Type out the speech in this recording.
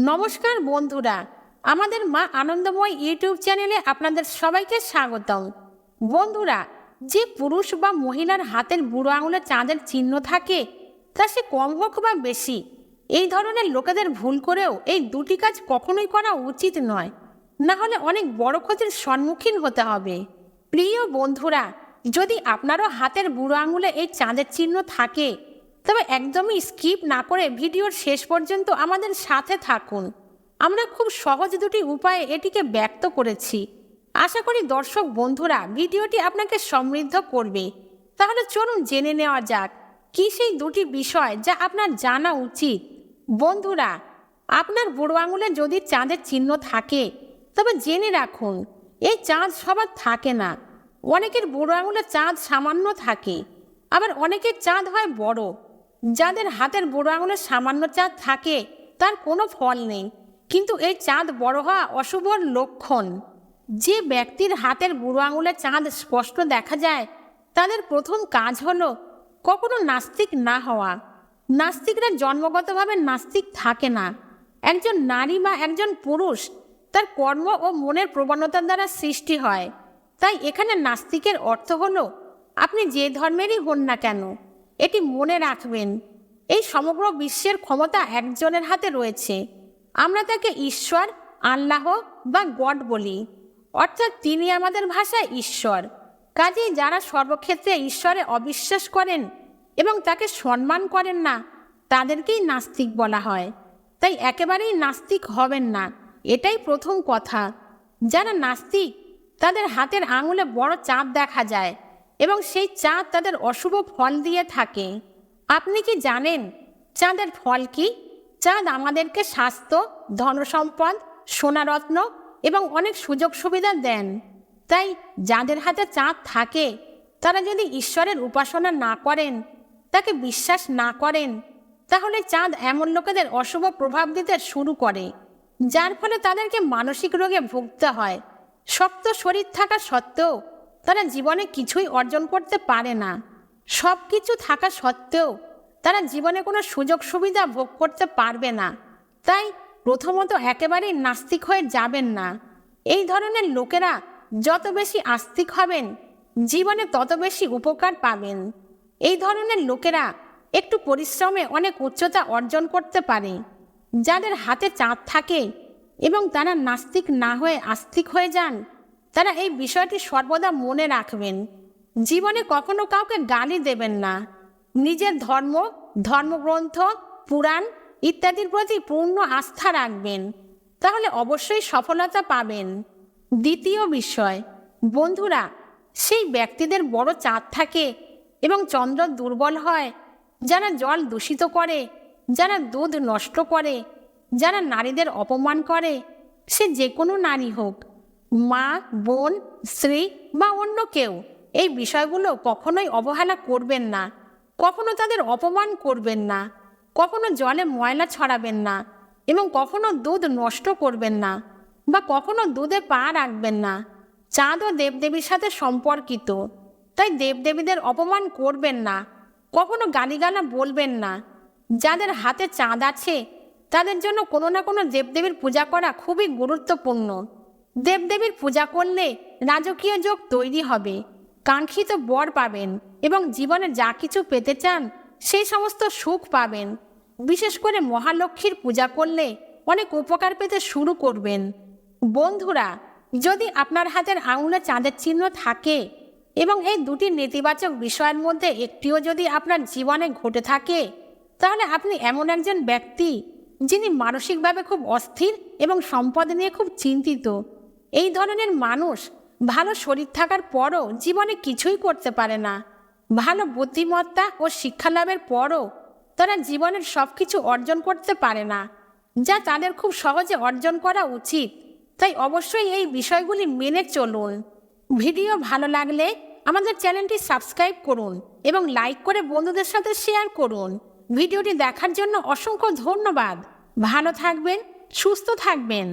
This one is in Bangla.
নমস্কার বন্ধুরা, আমাদের মা আনন্দময় ইউটিউব চ্যানেলে আপনাদের সবাইকে স্বাগতম। বন্ধুরা, যে পুরুষ বা মহিলার হাতের বুড়ো আঙুলে চাঁদের চিহ্ন থাকে, তা সে কম হোক বা বেশি, এই ধরনের লোকেদের ভুল করেও এই দুটি কাজ কখনোই করা উচিত নয়, না হলে অনেক বড় ক্ষতির সম্মুখীন হতে হবে। প্রিয় বন্ধুরা, যদি আপনারও হাতের বুড়ো আঙুলে এই চাঁদের চিহ্ন থাকে, তবে একদমই স্কিপ না করে ভিডিওর শেষ পর্যন্ত আমাদের সাথে থাকুন। আমরা খুব সহজ দুটি উপায়ে এটিকে ব্যক্ত করেছি। আশা করি দর্শক বন্ধুরা ভিডিওটি আপনাকে সমৃদ্ধ করবে। তাহলে চলুন জেনে নেওয়া যাক কি সেই দুটি বিষয় যা আপনার জানা উচিত। বন্ধুরা, আপনার বুড়ো আঙুলে যদি চাঁদের চিহ্ন থাকে, তবে জেনে রাখুন এই চাঁদ সবার থাকে না। অনেকের বুড়ো আঙুলে চাঁদ সামান্য থাকে, আবার অনেকের চাঁদ হয় বড়। যাদের হাতের বুড়ো আঙুলে সামান্য চাঁদ থাকে তার কোনো ফল নেই, কিন্তু এই চাঁদ বড় হওয়া অশুভর লক্ষণ। যে ব্যক্তির হাতের বুড়ো আঙুলে চাঁদ স্পষ্ট দেখা যায়, তাদের প্রথম কাজ হলো কখনো নাস্তিক না হওয়া। নাস্তিকরা জন্মগতভাবে নাস্তিক থাকে না। একজন নারী বা একজন পুরুষ তার কর্ম ও মনের প্রবণতার দ্বারা সৃষ্টি হয়। তাই এখানে নাস্তিকের অর্থ হলো আপনি যে ধর্মেরই হন না কেন, এটি মনে রাখবেন, এই সমগ্র বিশ্বের ক্ষমতা একজনের হাতে রয়েছে। আমরা তাকে ঈশ্বর, আল্লাহ বা গড বলি, অর্থাৎ তিনি আমাদের ভাষায় ঈশ্বর। কাজেই যারা সর্বক্ষেত্রে ঈশ্বরে অবিশ্বাস করেন এবং তাকে সম্মান করেন না, তাদেরকেই নাস্তিক বলা হয়। তাই একেবারেই নাস্তিক হবেন না, এটাই প্রথম কথা। যারা নাস্তিক তাদের হাতের আঙুলে বড় চাঁদ দেখা যায় এবং সেই চাঁদ তাদের অশুভ ফল দিয়ে থাকে। আপনি কি জানেন চাঁদের ফল কি? চাঁদ আমাদেরকে স্বাস্থ্য, ধনসম্পদ, সোনারত্ন এবং অনেক সুযোগ সুবিধা দেন। তাই যাদের হাতে চাঁদ থাকে তারা যদি ঈশ্বরের উপাসনা না করেন, তাকে বিশ্বাস না করেন, তাহলে চাঁদ এমন লোকেদের অশুভ প্রভাব দিতে শুরু করে, যার ফলে তাদেরকে মানসিক রোগে ভুগতে হয়। শক্ত শরীর থাকা সত্ত্বেও তারা জীবনে কিছুই অর্জন করতে পারে না। সব কিছু থাকা সত্ত্বেও তারা জীবনে কোনো সুযোগ সুবিধা ভোগ করতে পারবে না। তাই প্রথমত একেবারেই নাস্তিক হয়ে যাবেন না। এই ধরনের লোকেরা যত বেশি আস্তিক হবেন, জীবনে তত বেশি উপকার পাবেন। এই ধরনের লোকেরা একটু পরিশ্রমে অনেক উচ্চতা অর্জন করতে পারে। যাদের হাতে চাঁদ থাকে এবং তারা নাস্তিক না হয়ে আস্তিক হয়ে যান, তারা এই বিষয়টি সর্বদা মনে রাখবেন। জীবনে কখনো কাউকে গালি দেবেন না। নিজের ধর্ম, ধর্মগ্রন্থ, পুরাণ ইত্যাদির প্রতি পূর্ণ আস্থা রাখবেন, তাহলে অবশ্যই সফলতা পাবেন। দ্বিতীয় বিষয়, বন্ধুরা, সেই ব্যক্তিদের বড় চাঁদ থাকে এবং চন্দ্র দুর্বল হয়, যারা জল দূষিত করে, যারা দুধ নষ্ট করে, যারা নারীদের অপমান করে, সে যে কোনো নারী হোক, মা, বোন, স্ত্রী বা অন্য কেউ, এই বিষয়গুলো কখনোই অবহেলা করবেন না। কখনো তাদের অপমান করবেন না, কখনো জলে ময়লা ছড়াবেন না এবং কখনো দুধ নষ্ট করবেন না বা কখনো দুধে পা রাখবেন না। চাঁদ ও দেবদেবীর সাথে সম্পর্কিত, তাই দেবদেবীদের অপমান করবেন না, কখনো গালিগালা বলবেন না। যাদের হাতে চাঁদ আছে তাদের জন্য কোনো না কোনো দেবদেবীর পূজা করা খুবই গুরুত্বপূর্ণ। দেবদেবীর পূজা করলে রাজকীয় যোগ তৈরি হবে, কাঙ্ক্ষিত বর পাবেন এবং জীবনে যা কিছু পেতে চান সেই সমস্ত সুখ পাবেন। বিশেষ করে মহালক্ষ্মীর পূজা করলে অনেক উপকার পেতে শুরু করবেন। বন্ধুরা, যদি আপনার হাতের আঙুলে চাঁদের চিহ্ন থাকে এবং এই দুটি নেতিবাচক বিষয়ের মধ্যে একটিও যদি আপনার জীবনে ঘটে থাকে, তাহলে আপনি এমন একজন ব্যক্তি যিনি মানসিকভাবে খুব অস্থির এবং সম্পদ নিয়ে খুব চিন্তিত। এই ধরনের মানুষ ভালো শরীর থাকার পরও জীবনে কিছুই করতে পারে না। ভালো বুদ্ধিমত্তা ও শিক্ষালাভের পরও তারা জীবনের সব কিছু অর্জন করতে পারে না, যা তাদের খুব সহজে অর্জন করা উচিত। তাই অবশ্যই এই বিষয়গুলি মেনে চলুন। ভিডিও ভালো লাগলে আমাদের চ্যানেলটি সাবস্ক্রাইব করুন এবং লাইক করে বন্ধুদের সাথে শেয়ার করুন। ভিডিওটি দেখার জন্য অসংখ্য ধন্যবাদ। ভালো থাকবেন, সুস্থ থাকবেন।